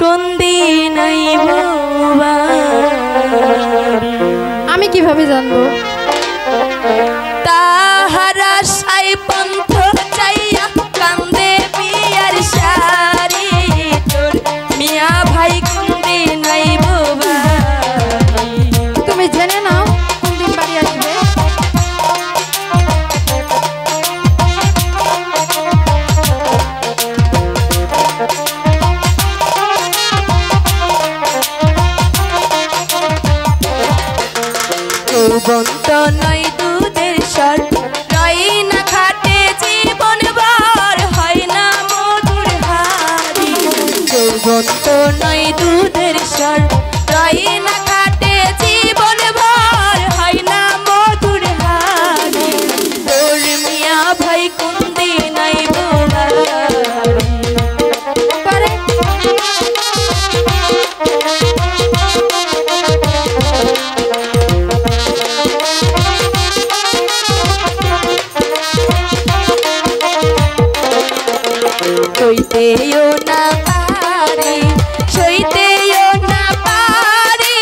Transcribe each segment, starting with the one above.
কোন দিন আইব আমি কিভাবে জানবো? তাহারা সাই পন্থ চাইয়া কান্দে বিয়ার সারি তোর মিয়া ভাই কোন দিন আইব তুমি জেনে নাও কোন দিন বাড়ি আসবে। বন্ত নয় দুধের স্বর রয় না খাটে জীবন ভর হয় না মধুর হারি। বন্ত নয় দুধের স্বর রয় না খাটে জীবন ভর হয় না মধুর হারি। তোর মিয়া ভাই কোন দিন আইব সইতেও না পারি সইতেও না পারি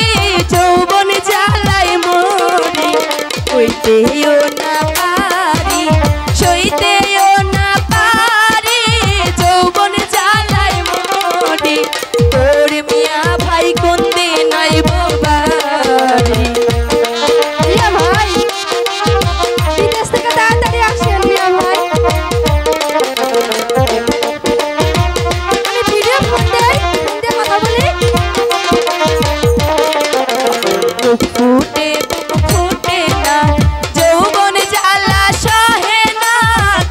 যৌবন জ্বালাই মরি। সইতেও না পারি সইতেও না পারি যৌবন জ্বালাই মরি। তোর মিয়া ভাই কোন দিন আইব বাড়ি? মিয়া ভাই বিদেশ থেকে তাড়াতাড়ি আসেন মিয়া ভাই। ফুটে ফুটে না যৌবন জ্বালা সহে না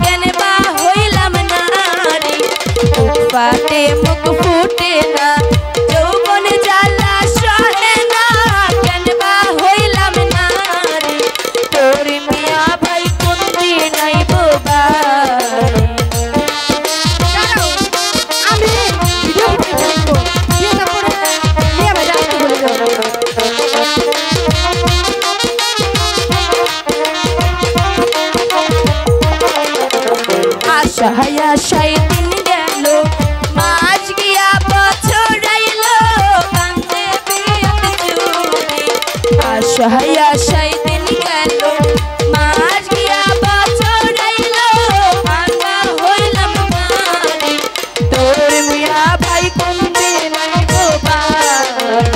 কেন বা হইলাম নারী। ফাটে মুখ ফুটে না যৌবন জ্বালা সহে না কেন বা হইলাম নারী। তোর মিয়া ভাই কোন দিন আইব বাড়ি? আমি ভিডিও করব দিয়ে তারপরে মিয়া ভাই আসতে বলে দেব। আশায় আশায় দিন গেল মাস গিয়া বছর আইল কান্দে বিয়াত চুরি। আশায় আশায় দিন গেল মাস গিয়া বছর আইল ভাঙা হইলাম বাড়ি। তোর মিয়া ভাই কোন দিন আইব বাড়ি?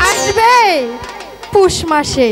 আসবে পুষ মাসে।